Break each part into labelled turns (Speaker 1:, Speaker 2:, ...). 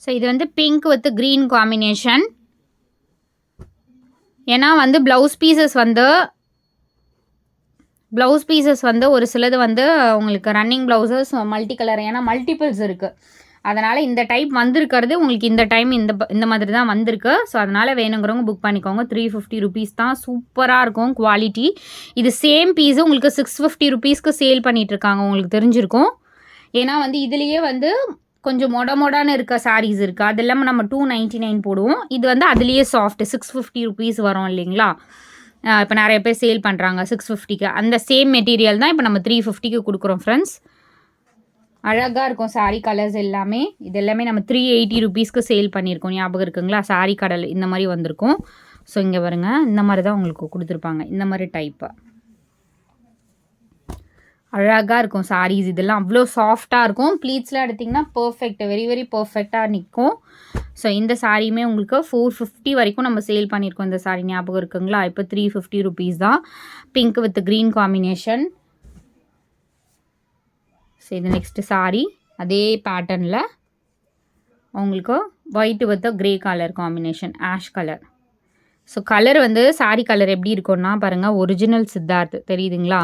Speaker 1: So இது வந்து pink with green combination. ஏன்னா வந்து ப்ளவுஸ் பீசஸ் வந்து ஒரு சிலது வந்து உங்களுக்கு ரன்னிங் ப்ளவுசஸ் மல்டி கலர், ஏன்னா மல்டிபிள்ஸ் இருக்குது. அதனால் இந்த டைப் வந்திருக்கிறது உங்களுக்கு இந்த டைம் இந்த மாதிரி தான் வந்திருக்கு. ஸோ அதனால் வேணுங்கிறவங்க புக் பண்ணிக்கோங்க. 350 ருபீஸ் தான். சூப்பராக இருக்கும் குவாலிட்டி. இது சேம் பீஸு உங்களுக்கு 650 ருபீஸ்க்கு சேல் பண்ணிகிட்ருக்காங்க, உங்களுக்கு தெரிஞ்சிருக்கும். ஏன்னா வந்து இதுலேயே வந்து கொஞ்சம் மொடான்னு இருக்க சாரீஸ் இருக்குது. அது இல்லாமல் நம்ம 299 போடுவோம். இது வந்து அதுலேயே சாஃப்ட் 650 ருபீஸ் வரும் இல்லைங்களா. இப்போ நிறைய பேர் சேல் பண்ணுறாங்க 650க்கு. அந்த சேம் மெட்டீரியல் தான் இப்போ நம்ம 350க்கு கொடுக்குறோம் ஃப்ரெண்ட்ஸ். அழகாக இருக்கும் சாரீ கலர்ஸ் எல்லாமே. இது எல்லாமே நம்ம 380 ருபீஸ்க்கு சேல் பண்ணியிருக்கோம், ஞாபகம் இருக்குங்களா. சாரீ கடல் இந்த மாதிரி வந்திருக்கும். ஸோ இங்கே பாருங்க, இந்த மாதிரி தான் உங்களுக்கு கொடுத்துருப்பாங்க. இந்த மாதிரி டைப்பு அழகாக இருக்கும் சாரீஸ். இதெல்லாம் அவ்வளோ சாஃப்டாக இருக்கும். ப்ளீட்ஸ்லாம் எடுத்திங்கன்னா பர்ஃபெக்ட், வெரி வெரி பர்ஃபெக்டாக நிற்கும். ஸோ இந்த சாரியுமே உங்களுக்கு 450 வரைக்கும் நம்ம சேல் பண்ணியிருக்கோம். இந்த சாரீ ஞாபகம் இருக்குங்களா. இப்போ 350 ருபீஸ் தான். Pink with green combination. So இது நெக்ஸ்ட்டு சாரீ அதே பேட்டர்னில் உங்களுக்கு white with grey colour combination, ash colour. So colour வந்து சாரீ கலர் எப்படி இருக்கும்னா பாருங்கள், ஒரிஜினல் சித்தார்த் தெரியுதுங்களா.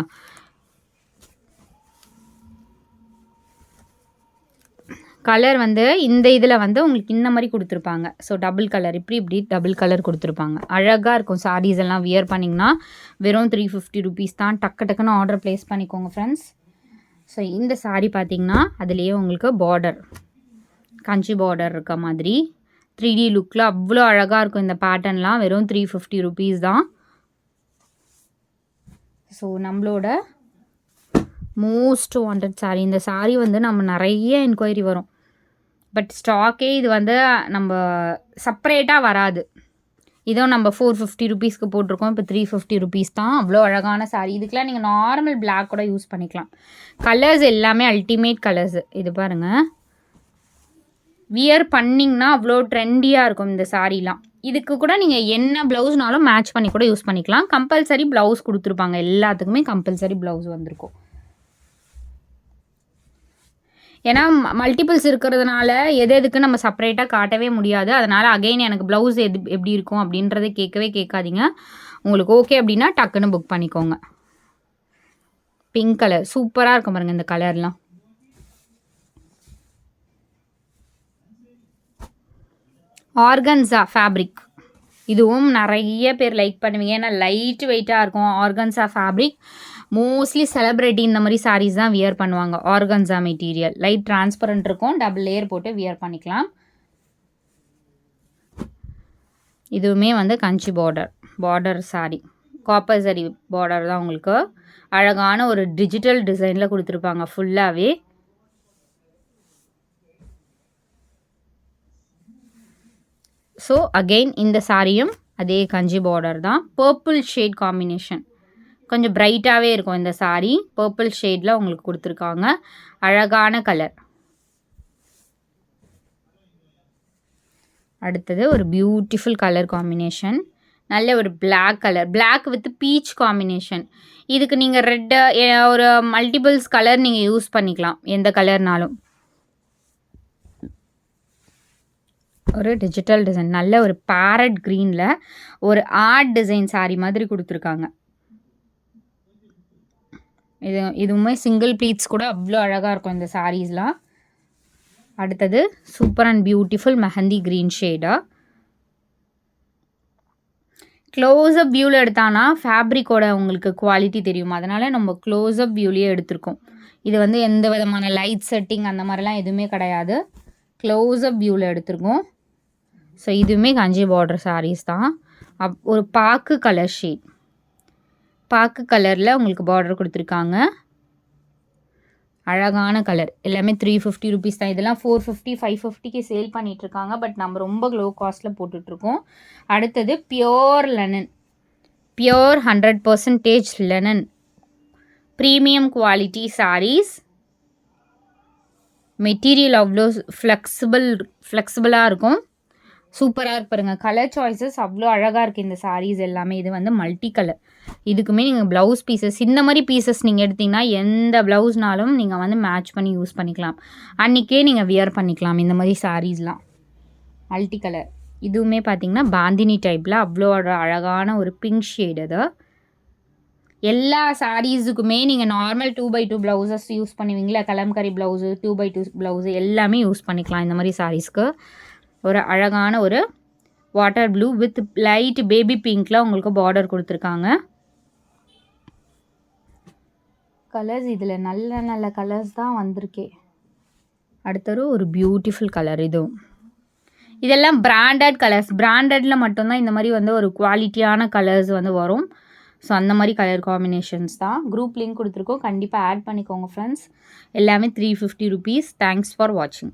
Speaker 1: கலர் வந்து இந்த இதில் வந்து உங்களுக்கு இந்த மாதிரி கொடுத்துருப்பாங்க. ஸோ டபுள் கலர், இப்படி டபுள் கலர் கொடுத்துருப்பாங்க. அழகாக இருக்கும் சாரீஸ் எல்லாம் வியர் பண்ணிங்கன்னா. வெறும் 350 ருபீஸ் தான். டக்குன்னு ஆர்டர் ப்ளேஸ் பண்ணிக்கோங்க ஃப்ரெண்ட்ஸ். ஸோ இந்த சாரீ பார்த்திங்கன்னா அதுலேயே உங்களுக்கு பார்டர், கஞ்சி பார்டர் இருக்க மாதிரி 3D லுக்கில் அவ்வளோ அழகாக இருக்கும். இந்த பேட்டர்ன்லாம் வெறும் 350 ருபீஸ் தான். ஸோ நம்மளோட மோஸ்ட் வாண்டட் சாரீ. இந்த சாரீ வந்து நம்ம நிறைய என்கொயரி வரும். பட் ஸ்டாக்கே இது வந்து நம்ம செப்பரேட்டாக வராது. இதோ நம்ம 450 ருபீஸ்க்கு போட்டிருக்கோம். இப்போ 350 ருபீஸ் தான். அவ்வளோ அழகான சாரீ. இதுக்கெலாம் நீங்கள் நார்மல் பிளாக் கூட யூஸ் பண்ணிக்கலாம். கலர்ஸ் எல்லாமே அல்டிமேட் கலர்ஸு. இது பாருங்கள், வியர் பண்ணிங்கன்னா அவ்வளோ ட்ரெண்டியாக இருக்கும் இந்த சாரீலாம். இதுக்கு கூட நீங்கள் என்ன ப்ளவுஸ்னாலும் மேட்ச் பண்ணி கூட யூஸ் பண்ணிக்கலாம். கம்பல்சரி ப்ளவுஸ் கொடுத்துருப்பாங்க, எல்லாத்துக்குமே கம்பல்சரி ப்ளவுஸ் வந்திருக்கும். ஏன்னா மல்டிபிள்ஸ் இருக்கிறதுனால எதுக்கு நம்ம செப்பரேட்டாக காட்டவே முடியாது. அதனால் அகைன் எனக்கு ப்ளவுஸ் எப்படி இருக்கும் அப்படின்றத கேட்காதீங்க. உங்களுக்கு ஓகே அப்படின்னா டக்குன்னு புக் பண்ணிக்கோங்க. பிங்க் கலர் சூப்பராக இருக்கும் பாருங்கள் இந்த கலர்லாம். ஆர்கன்ஸா ஃபேப்ரிக், இதுவும் நிறைய பேர் லைக் பண்ணுவீங்க. ஏன்னா லைட் வெயிட்டாக இருக்கும். ஆர்கன்ஸா ஃபேப்ரிக் மோஸ்ட்லி செலிப்ரிட்டி இந்த மாதிரி சாரீஸ் தான் வியர் பண்ணுவாங்க. ஆர்கன்ஸா மெட்டீரியல் லைட் டிரான்ஸ்பரண்ட் இருக்கும். டபுள் லேயர் போட்டு வியர் பண்ணிக்கலாம். இதுவுமே வந்து கஞ்சி பார்டர் சாரீ, காப்பர் சரி பார்டர் தான். உங்களுக்கு அழகான ஒரு டிஜிட்டல் டிசைனில் கொடுத்துருப்பாங்க ஃபுல்லாகவே. ஸோ அகெயின் இந்த சாரியும் அதே கஞ்சி பார்டர் தான். பர்பிள் ஷேட் காம்பினேஷன், கொஞ்சம் பிரைட்டாகவே இருக்கும் இந்த சாரீ. பர்பிள் ஷேடில் உங்களுக்கு கொடுத்துருக்காங்க. அழகான கலர். அடுத்தது ஒரு பியூட்டிஃபுல் கலர் காம்பினேஷன். நல்ல ஒரு black colour, black with peach combination. இதுக்கு நீங்கள் ரெட்டு ஒரு மல்டிபிள்ஸ் கலர் நீங்கள் யூஸ் பண்ணிக்கலாம், எந்த கலர்னாலும். ஒரு டிஜிட்டல் டிசைன், நல்ல ஒரு பேரட் க்ரீனில் ஒரு ஆர்ட் டிசைன் சாரீ மாதிரி கொடுத்துருக்காங்க. இதுவுமே சிங்கிள் ப்ளீட்ஸ் கூட அவ்வளோ அழகாக இருக்கும் இந்த சாரீஸ்லாம். அடுத்தது super and beautiful mehndi green ஷேடாக. க்ளோஸ்அப் வியூவில் எடுத்தானா ஃபேப்ரிக்கோட உங்களுக்கு குவாலிட்டி தெரியும். அதனால் நம்ம க்ளோஸ்அப் வியூலேயே எடுத்திருக்கோம். இது வந்து எந்த விதமான லைட் செட்டிங் அந்த மாதிரிலாம் எதுவுமே கிடையாது. க்ளோஸ்அப் வியூவில் எடுத்திருக்கோம். ஸோ இதுவுமே கஞ்சி பார்டர் சாரீஸ் தான். ஒரு பாக்கு கலர் ஷேட், பாக்கு கலரில் உங்களுக்கு பார்டர் கொடுத்துருக்காங்க. அழகான கலர். எல்லாமே 350 ருபீஸ் தான். இதெல்லாம் 450 550க்கு சேல் பண்ணிகிட்ருக்காங்க. பட் நம்ம ரொம்ப லோ காஸ்ட்டில் போட்டுட்ருக்கோம். அடுத்தது pure linen, pure 100% linen premium quality saris. Material அவ்வளோ ஃப்ளெக்சிபிளாக இருக்கும். சூப்பராக இருக்கு பாருங்கள். கலர் சாய்ஸஸ் அவ்வளோ அழகாக இருக்குது இந்த சாரீஸ் எல்லாமே. இது வந்து மல்டி கலர். இதுக்குமே நீங்கள் ப்ளவுஸ் பீசஸ் இந்த மாதிரி பீசஸ் நீங்கள் எடுத்திங்கன்னா எந்த ப்ளவுஸ்னாலும் நீங்கள் வந்து மேட்ச் பண்ணி யூஸ் பண்ணிக்கலாம். அன்றைக்கே நீங்கள் வியர் பண்ணிக்கலாம் இந்த மாதிரி சாரீஸ்லாம். Multi colour. இதுவுமே பார்த்தீங்கன்னா பாந்தினி டைப்பில் அவ்வளோ அழகான ஒரு பிங்க் ஷேட். அது எல்லா சாரீஸுக்குமே நீங்கள் நார்மல் 2x2 ப்ளவுசஸ் யூஸ் பண்ணுவீங்களா, கலம்கரி ப்ளவுஸு, 2x2 ப்ளவுஸு எல்லாமே யூஸ் பண்ணிக்கலாம். இந்த மாதிரி சாரீஸ்க்கு ஒரு அழகான ஒரு water blue with light baby பிங்க்கில் உங்களுக்கு பார்டர் கொடுத்துருக்காங்க. கலர்ஸ் இதில் நல்ல நல்ல கலர்ஸ் தான் வந்திருக்கே. அடுத்தது ஒரு பியூட்டிஃபுல் கலர். இதுவும் இதெல்லாம் பிராண்டட் கலர்ஸ். பிராண்டடில் மட்டும்தான் இந்த மாதிரி வந்து ஒரு குவாலிட்டியான கலர்ஸ் வந்து வரும். ஸோ அந்த மாதிரி கலர் காம்பினேஷன்ஸ் தான். குரூப் லிங்க் கொடுத்துருக்கோம், கண்டிப்பாக ஆட் பண்ணிக்கோங்க ஃப்ரெண்ட்ஸ். எல்லாமே 350 rupees. தேங்க்ஸ் ஃபார் வாட்சிங்.